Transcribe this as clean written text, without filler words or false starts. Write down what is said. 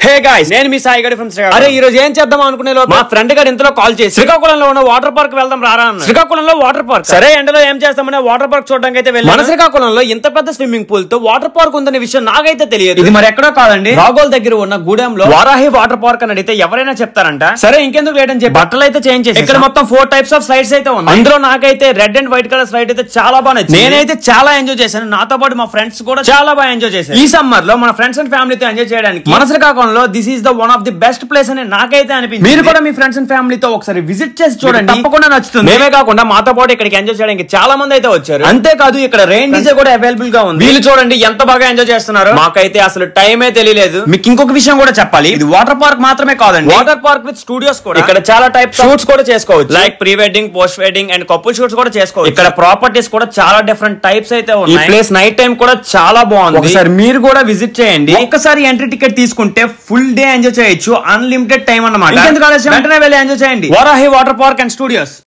Hey guys, నేను మీ సాయి గడి from Srikakulam. అరే ఈ రోజు ఏం చేద్దాం అనుకునే లోపు మా ఫ్రెండ్ గారు ఇంతలో కాల్ చేసి శ్రీకాకుళంలో ఉన్న వాటర్ పార్క్ వెళ్దాం రారా అన్న. శ్రీకాకుళంలో వాటర్ పార్క్, సరే ఎండలో ఏం చేస్తామని వాటర్ పార్క్ చూడడానికి అయితే వెళ్ళాం. మన శ్రీకాకుళంలో ఇంత పెద్ద స్విమ్మింగ్ పూల్ తో వాటర్ పార్క్ ఉందనే విషయం నాకైతే తెలియదు. ఇది మరి ఎక్కడో కాదండి, రాగోల్ దగ్గర ఉన్న గూడెంలో వారాహి వాటర్ పార్క్ అని అడిగితే ఎవరైనా చెప్తారంట. సరే ఇంకెందుకు లేట్ అని చెప్పి బట్టలు అయితే చేంజ్ చేసి ఇక్కడ మొత్తం 4 టైప్స్ ఆఫ్ స్లైడ్స్ అయితే ఉన్నాయి. అందులో నాకైతే red and white colour slide అయితే చాలా బాగా నచ్చింది. నేనైతే చాలా ఎంజాయ్ చేశాను, నాతో పాటు మా ఫ్రెండ్స్ కూడా చాలా బాగా ఎంజాయ్ చేశారు. ఈ సమ్మర్ లో మన ఫ్రెండ్స్ అండ్ ఫ్యామిలీతో ఎంజాయ్ చేయడానికి మన శ్రీకాకుళంలో this is the one of the best place అని నాకైతే అనిపించింది. మీరు కూడా మీ ఫ్రెండ్స్ అండ్ ఫ్యామిలీతో ఒకసారి విజిట్ చేసి చూడండి, తప్పకుండా నచ్చుతుంది. మేమే కాకుండా మాతో పాటు ఇక్కడికి ఎంజాయ్ చేయడానికి చాలా మంది అయితే వచ్చారు. అంతేకాదు ఇక్కడ రెయిన్ డీజే కూడా అవైలబుల్ గా ఉంది. వీళ్ళు చూడండి ఎంత బాగా ఎంజాయ్ చేస్తున్నారు. మాకైతే అసలు టైమే తెలియలేదు. మీకు ఇంకొక విషయం కూడా చెప్పాలి, ఇది వాటర్ పార్క్ మాత్రమే కాదండి, వాటర్ పార్క్ విత్ స్టూడియోస్ కూడా. ఇక్కడ చాలా టైప్స్ షూట్స్ కూడా చేసుకోవచ్చు, like pre wedding, post wedding and couple shoots కూడా చేసుకోవచ్చు. ఇక్కడ ప్రాపర్టీస్ కూడా చాలా డిఫరెంట్ టైప్స్ అయితే ఉన్నాయి. ఈ ప్లేస్ నైట్ టైం కూడా చాలా బాగుంది. ఒకసారి మీరు కూడా విజిట్ చేయండి. ఒక్కసారి ఎంట్రీ టికెట్ తీసుకుంటే ఫుల్ డే ఎంజాయ్ చేయొచ్చు, అన్లిమిటెడ్ టైం అన్నమాట. వెంటనే వెళ్ళి ఎంజాయ్ చేయండి Varahi water park and studios.